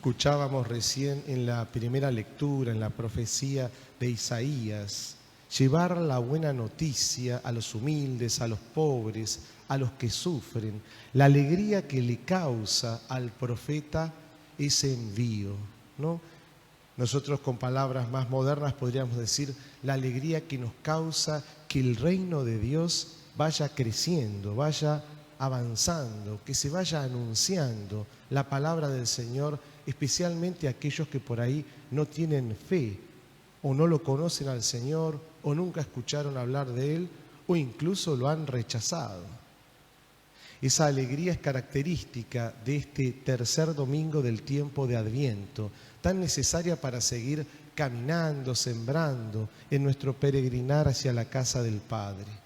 Escuchábamos recién en la primera lectura, en la profecía de Isaías, llevar la buena noticia a los humildes, a los pobres, a los que sufren, la alegría que le causa al profeta ese envío, ¿no? Nosotros con palabras más modernas podríamos decir la alegría que nos causa que el reino de Dios vaya creciendo, vaya avanzando, que se vaya anunciando la palabra del Señor, especialmente a aquellos que por ahí no tienen fe o no lo conocen al Señor o nunca escucharon hablar de Él o incluso lo han rechazado. Esa alegría es característica de este tercer domingo del tiempo de Adviento, tan necesaria para seguir caminando, sembrando en nuestro peregrinar hacia la casa del Padre.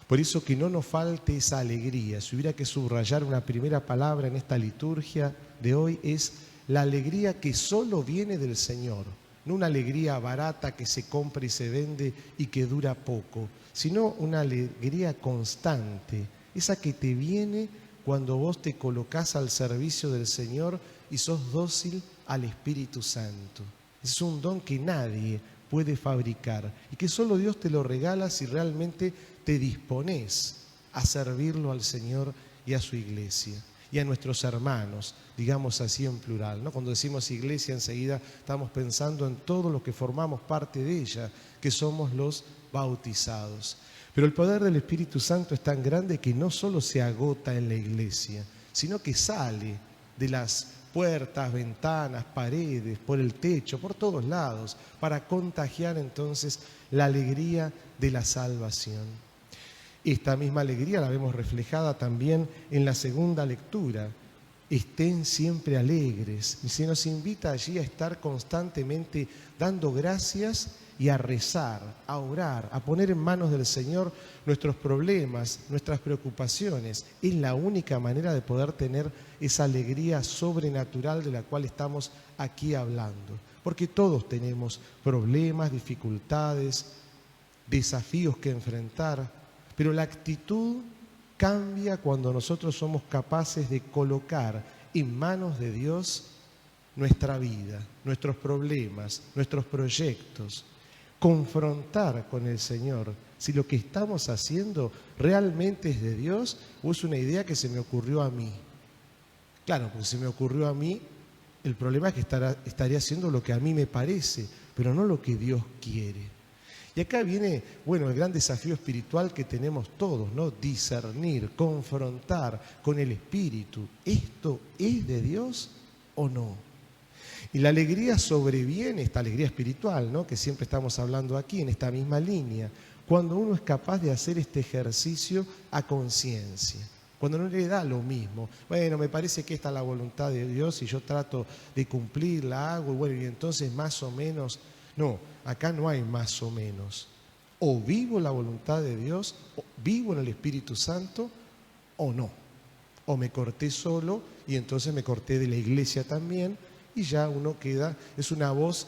Por eso que no nos falte esa alegría. Si hubiera que subrayar una primera palabra en esta liturgia de hoy es la alegría que solo viene del Señor. No una alegría barata que se compra y se vende y que dura poco, sino una alegría constante, esa que te viene cuando vos te colocás al servicio del Señor y sos dócil al Espíritu Santo. Es un don que nadie puede fabricar y que solo Dios te lo regala si realmente te disponés a servirlo al Señor y a su iglesia y a nuestros hermanos, digamos así en plural, ¿no? Cuando decimos iglesia enseguida estamos pensando en todos los que formamos parte de ella, que somos los bautizados. Pero el poder del Espíritu Santo es tan grande que no solo se agota en la iglesia, sino que sale de las puertas, ventanas, paredes, por el techo, por todos lados, para contagiar entonces la alegría de la salvación. Esta misma alegría la vemos reflejada también en la segunda lectura. Estén siempre alegres. Y se nos invita allí a estar constantemente dando gracias y a rezar, a orar, a poner en manos del Señor nuestros problemas, nuestras preocupaciones. Es la única manera de poder tener esa alegría sobrenatural de la cual estamos aquí hablando. Porque todos tenemos problemas, dificultades, desafíos que enfrentar, pero la actitud cambia cuando nosotros somos capaces de colocar en manos de Dios nuestra vida, nuestros problemas, nuestros proyectos, confrontar con el Señor si lo que estamos haciendo realmente es de Dios o es una idea que se me ocurrió a mí. Claro, porque se me ocurrió a mí, el problema es que estaría haciendo lo que a mí me parece, pero no lo que Dios quiere. Y acá viene, el gran desafío espiritual que tenemos todos, ¿no? Discernir, confrontar con el Espíritu. ¿Esto es de Dios o no? Y la alegría sobreviene, esta alegría espiritual, ¿no? Que siempre estamos hablando aquí, en esta misma línea, cuando uno es capaz de hacer este ejercicio a conciencia. Cuando no le da lo mismo. Me parece que esta es la voluntad de Dios y yo trato de cumplirla, hago, y entonces más o menos. No, acá no hay más o menos. O vivo la voluntad de Dios, o vivo en el Espíritu Santo, o no. O me corté solo y entonces me corté de la iglesia también y ya uno queda, es una voz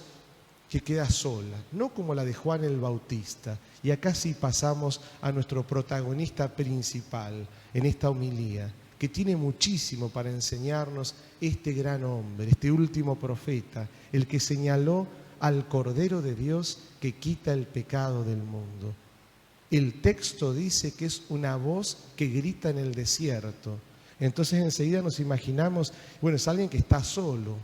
que queda sola, no como la de Juan el Bautista. Y acá sí pasamos a nuestro protagonista principal en esta homilía, que tiene muchísimo para enseñarnos este gran hombre, este último profeta, el que señaló al Cordero de Dios que quita el pecado del mundo. El texto dice que es una voz que grita en el desierto. Entonces enseguida nos imaginamos, es alguien que está solo.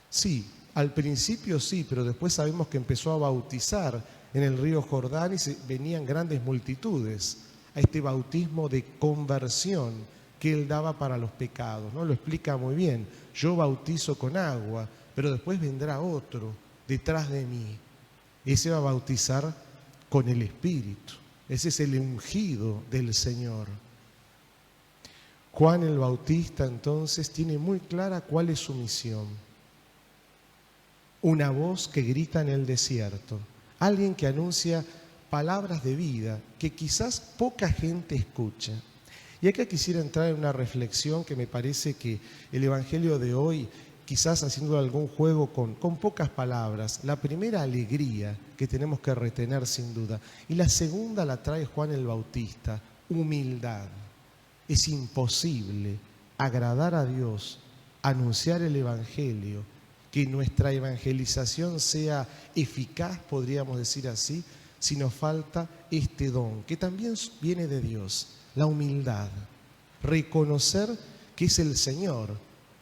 Sí, al principio sí, pero después sabemos que empezó a bautizar en el río Jordán y venían grandes multitudes a este bautismo de conversión que él daba para los pecados, ¿no? Lo explica muy bien. Yo bautizo con agua, pero después vendrá otro detrás de mí. Ese va a bautizar con el Espíritu. Ese es el ungido del Señor. Juan el Bautista entonces tiene muy clara cuál es su misión. Una voz que grita en el desierto. Alguien que anuncia palabras de vida que quizás poca gente escucha. Y acá quisiera entrar en una reflexión que me parece que el Evangelio de hoy, quizás haciendo algún juego con pocas palabras. La primera, alegría, que tenemos que retener sin duda. Y la segunda la trae Juan el Bautista, humildad. Es imposible agradar a Dios anunciar el Evangelio, que nuestra evangelización sea eficaz, podríamos decir así, si nos falta este don, que también viene de Dios, la humildad. Reconocer que es el Señor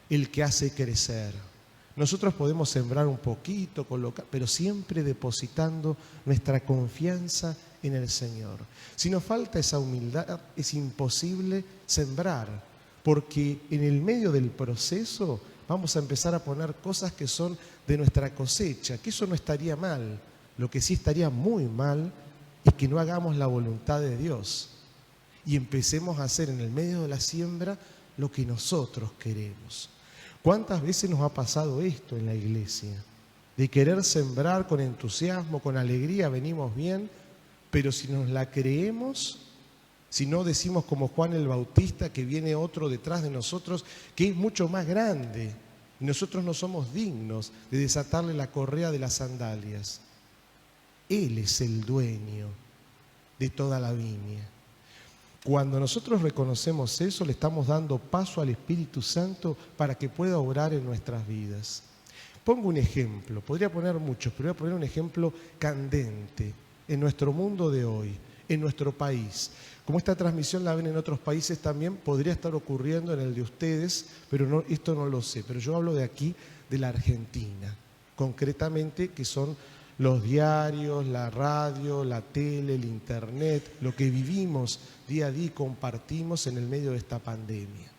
el que hace crecer. Nosotros podemos sembrar un poquito, colocar, pero siempre depositando nuestra confianza en el Señor. Si nos falta esa humildad, es imposible sembrar, porque en el medio del proceso vamos a empezar a poner cosas que son de nuestra cosecha, que eso no estaría mal. Lo que sí estaría muy mal es que no hagamos la voluntad de Dios y empecemos a hacer en el medio de la siembra lo que nosotros queremos. ¿Cuántas veces nos ha pasado esto en la iglesia? De querer sembrar con entusiasmo, con alegría, venimos bien, pero si nos la creemos, si no decimos como Juan el Bautista que viene otro detrás de nosotros que es mucho más grande y nosotros no somos dignos de desatarle la correa de las sandalias. Él es el dueño de toda la viña. Cuando nosotros reconocemos eso, le estamos dando paso al Espíritu Santo para que pueda obrar en nuestras vidas. Pongo un ejemplo, podría poner muchos, pero voy a poner un ejemplo candente en nuestro mundo de hoy, en nuestro país. Como esta transmisión la ven en otros países también, podría estar ocurriendo en el de ustedes, pero esto no lo sé. Pero yo hablo de aquí, de la Argentina, concretamente, que son los diarios, la radio, la tele, el internet, lo que vivimos día a día y compartimos en el medio de esta pandemia.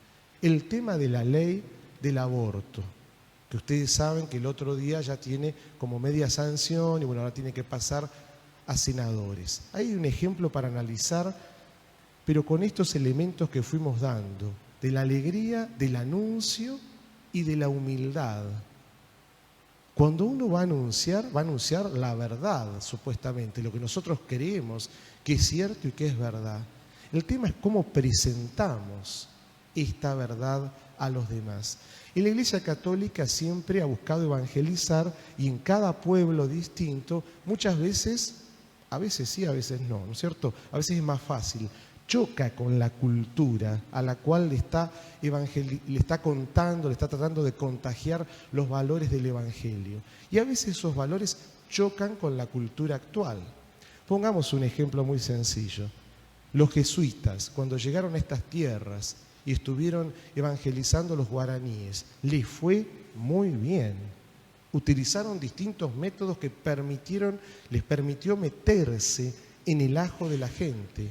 El tema de la ley del aborto, que ustedes saben que el otro día ya tiene como media sanción y bueno, ahora tiene que pasar a senadores. Hay un ejemplo para analizar, pero con estos elementos que fuimos dando, de la alegría, del anuncio y de la humildad. Cuando uno va a anunciar la verdad, supuestamente, lo que nosotros creemos que es cierto y que es verdad. El tema es cómo presentamos esta verdad a los demás. Y la Iglesia Católica siempre ha buscado evangelizar y en cada pueblo distinto, muchas veces, a veces sí, a veces no, ¿no es cierto? A veces es más fácil. Choca con la cultura a la cual le está contando, le está tratando de contagiar los valores del Evangelio. Y a veces esos valores chocan con la cultura actual. Pongamos un ejemplo muy sencillo. Los jesuitas, cuando llegaron a estas tierras y estuvieron evangelizando a los guaraníes, les fue muy bien. Utilizaron distintos métodos que les permitió meterse en el ajo de la gente,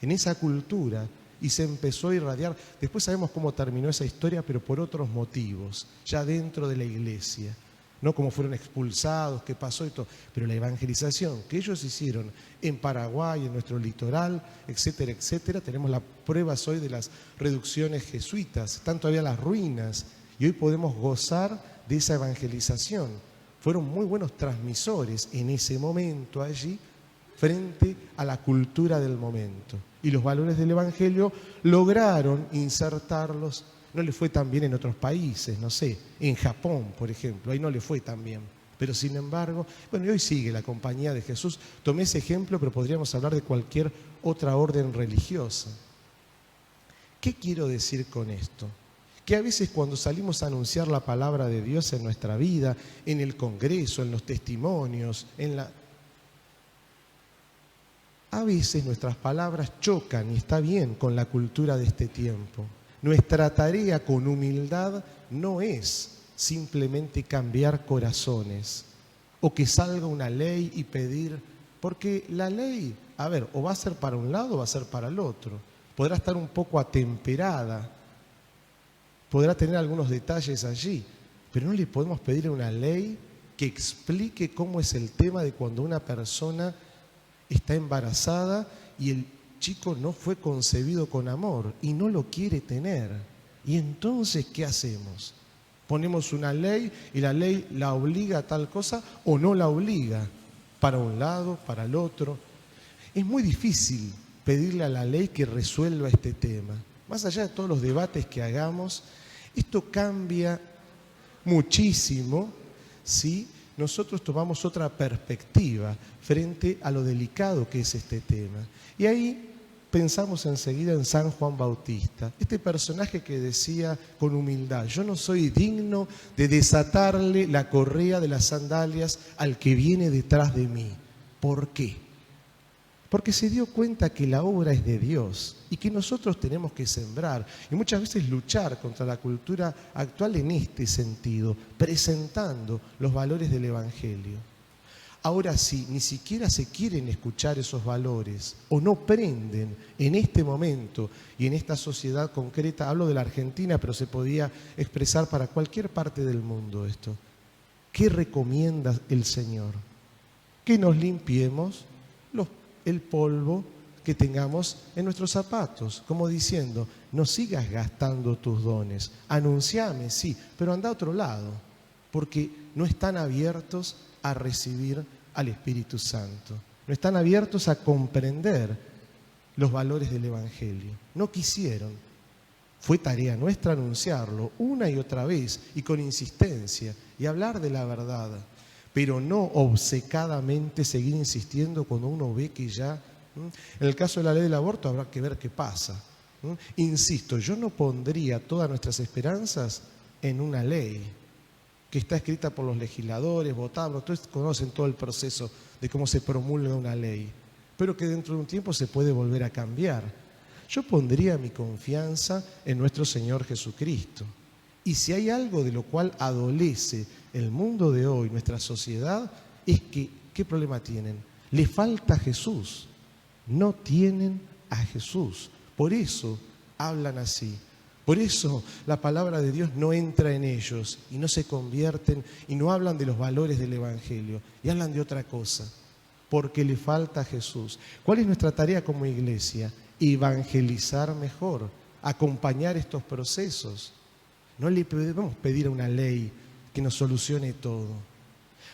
en esa cultura, y se empezó a irradiar. Después sabemos cómo terminó esa historia, pero por otros motivos, ya dentro de la iglesia. No cómo fueron expulsados, qué pasó y todo. Pero la evangelización que ellos hicieron en Paraguay, en nuestro litoral, etcétera, etcétera, tenemos las pruebas hoy de las reducciones jesuitas, están todavía las ruinas, y hoy podemos gozar de esa evangelización. Fueron muy buenos transmisores en ese momento allí, frente a la cultura del momento. Y los valores del Evangelio lograron insertarlos. No le fue tan bien en otros países, no sé, en Japón, por ejemplo, ahí no le fue tan bien. Pero sin embargo, bueno, y hoy sigue la Compañía de Jesús. Tomé ese ejemplo, pero podríamos hablar de cualquier otra orden religiosa. ¿Qué quiero decir con esto? Que a veces cuando salimos a anunciar la palabra de Dios en nuestra vida, en el congreso, en los testimonios, a veces nuestras palabras chocan, y está bien, con la cultura de este tiempo. Nuestra tarea con humildad no es simplemente cambiar corazones o que salga una ley y pedir, porque la ley, o va a ser para un lado o va a ser para el otro. Podrá estar un poco atemperada, podrá tener algunos detalles allí, pero no le podemos pedir una ley que explique cómo es el tema de cuando una persona está embarazada y el chico no fue concebido con amor y no lo quiere tener. Y entonces, ¿qué hacemos? ¿Ponemos una ley y la ley la obliga a tal cosa o no la obliga? Para un lado, para el otro. Es muy difícil pedirle a la ley que resuelva este tema. Más allá de todos los debates que hagamos, esto cambia muchísimo si nosotros tomamos otra perspectiva frente a lo delicado que es este tema. Y ahí pensamos enseguida en San Juan Bautista, este personaje que decía con humildad: yo no soy digno de desatarle la correa de las sandalias al que viene detrás de mí. ¿Por qué? Porque se dio cuenta que la obra es de Dios y que nosotros tenemos que sembrar y muchas veces luchar contra la cultura actual en este sentido, presentando los valores del Evangelio. Ahora, si ni siquiera se quieren escuchar esos valores o no prenden en este momento y en esta sociedad concreta, hablo de la Argentina, pero se podía expresar para cualquier parte del mundo esto, ¿qué recomienda el Señor? Que nos limpiemos el polvo que tengamos en nuestros zapatos, como diciendo: no sigas gastando tus dones, anunciame, sí, pero anda a otro lado, porque no están abiertos a recibir al Espíritu Santo, no están abiertos a comprender los valores del Evangelio, no quisieron. Fue tarea nuestra anunciarlo una y otra vez y con insistencia y hablar de la verdad, pero no obcecadamente seguir insistiendo cuando uno ve que ya, en el caso de la ley del aborto habrá que ver qué pasa. Insisto, yo no pondría todas nuestras esperanzas en una ley que está escrita por los legisladores, votada, ustedes conocen todo el proceso de cómo se promulga una ley, pero que dentro de un tiempo se puede volver a cambiar. Yo pondría mi confianza en nuestro Señor Jesucristo. Y si hay algo de lo cual adolece el mundo de hoy, nuestra sociedad, es que, ¿qué problema tienen? Le falta Jesús. No tienen a Jesús. Por eso hablan así. Por eso la palabra de Dios no entra en ellos y no se convierten y no hablan de los valores del Evangelio y hablan de otra cosa. Porque le falta a Jesús. ¿Cuál es nuestra tarea como iglesia? Evangelizar mejor, acompañar estos procesos. No le podemos pedir a una ley que nos solucione todo.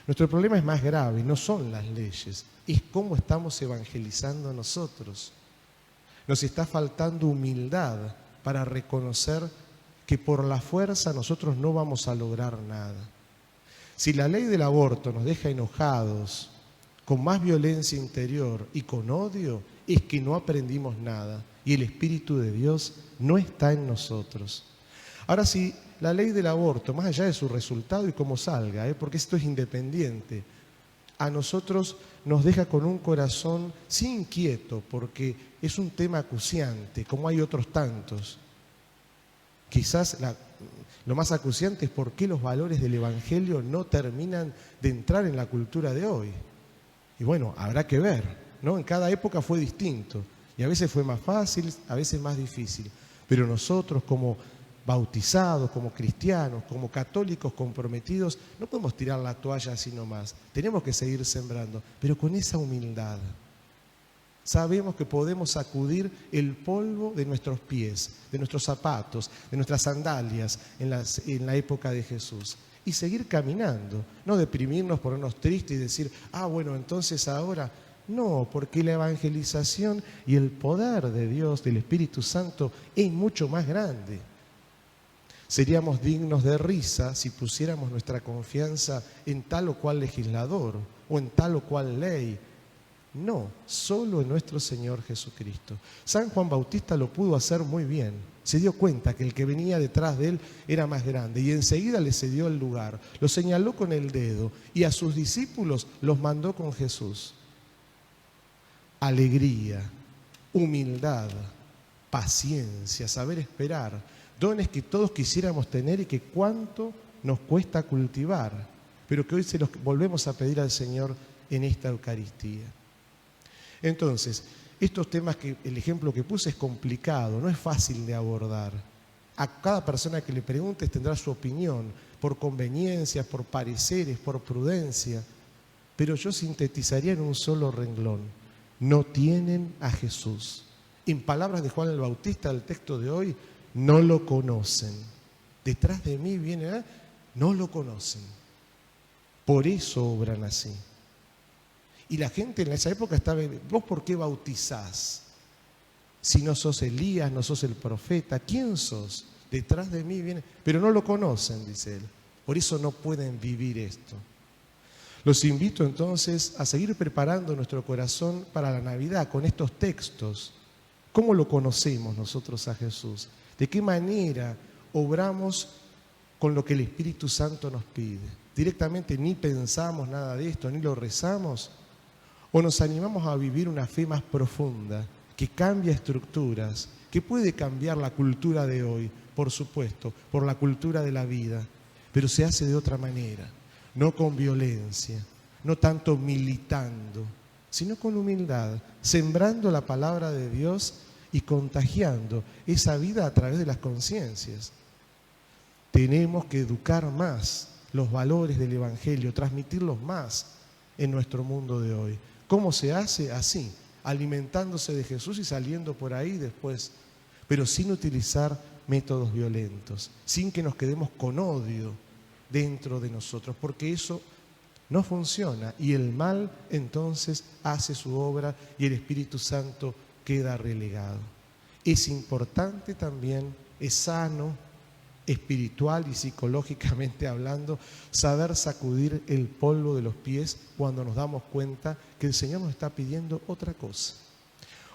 Nuestro problema es más grave, no son las leyes, es cómo estamos evangelizando nosotros. Nos está faltando humildad para reconocer que por la fuerza nosotros no vamos a lograr nada. Si la ley del aborto nos deja enojados, con más violencia interior y con odio, es que no aprendimos nada y el Espíritu de Dios no está en nosotros. Ahora sí, la ley del aborto, más allá de su resultado y cómo salga, porque esto es independiente, a nosotros nos deja con un corazón sí inquieto, porque es un tema acuciante, como hay otros tantos. Quizás lo más acuciante es por qué los valores del Evangelio no terminan de entrar en la cultura de hoy. Y bueno, habrá que ver, ¿no? En cada época fue distinto, y a veces fue más fácil, a veces más difícil. Pero nosotros como bautizados, como cristianos, como católicos comprometidos, no podemos tirar la toalla así nomás. Tenemos que seguir sembrando, pero con esa humildad. Sabemos que podemos sacudir el polvo de nuestros pies, de nuestros zapatos, de nuestras sandalias en la época de Jesús y seguir caminando, no deprimirnos, ponernos tristes y decir, bueno, entonces ahora... No, porque la evangelización y el poder de Dios, del Espíritu Santo, es mucho más grande. Seríamos dignos de risa si pusiéramos nuestra confianza en tal o cual legislador o en tal o cual ley. No, solo en nuestro Señor Jesucristo. San Juan Bautista lo pudo hacer muy bien. Se dio cuenta que el que venía detrás de él era más grande y enseguida le cedió el lugar. Lo señaló con el dedo y a sus discípulos los mandó con Jesús. Alegría, humildad, paciencia, saber esperar, dones que todos quisiéramos tener y que cuánto nos cuesta cultivar, pero que hoy se los volvemos a pedir al Señor en esta Eucaristía. Entonces, estos temas, el ejemplo que puse es complicado, no es fácil de abordar. A cada persona que le preguntes tendrá su opinión, por conveniencias, por pareceres, por prudencia, pero yo sintetizaría en un solo renglón. No tienen a Jesús. En palabras de Juan el Bautista, del texto de hoy, no lo conocen. Detrás de mí viene, no lo conocen. Por eso obran así. Y la gente en esa época estaba, ¿vos por qué bautizás? Si no sos Elías, no sos el profeta, ¿quién sos? Detrás de mí viene, pero no lo conocen, dice él. Por eso no pueden vivir esto. Los invito entonces a seguir preparando nuestro corazón para la Navidad con estos textos, ¿Cómo lo conocemos nosotros a Jesús? ¿De qué manera obramos con lo que el Espíritu Santo nos pide? Directamente ni pensamos nada de esto, ni lo rezamos, o nos animamos a vivir una fe más profunda, que cambia estructuras, que puede cambiar la cultura de hoy, por supuesto, por la cultura de la vida, pero se hace de otra manera, no con violencia, no tanto militando, sino con humildad, sembrando la palabra de Dios y contagiando esa vida a través de las conciencias. Tenemos que educar más los valores del Evangelio, transmitirlos más en nuestro mundo de hoy. ¿Cómo se hace? Así, alimentándose de Jesús y saliendo por ahí después, pero sin utilizar métodos violentos, sin que nos quedemos con odio dentro de nosotros, porque eso no funciona y el mal entonces hace su obra y el Espíritu Santo queda relegado. Es importante también, es sano, espiritual y psicológicamente hablando, saber sacudir el polvo de los pies cuando nos damos cuenta que el Señor nos está pidiendo otra cosa.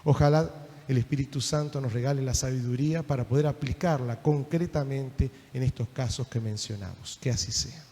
Ojalá el Espíritu Santo nos regale la sabiduría para poder aplicarla concretamente en estos casos que mencionamos. Que así sea.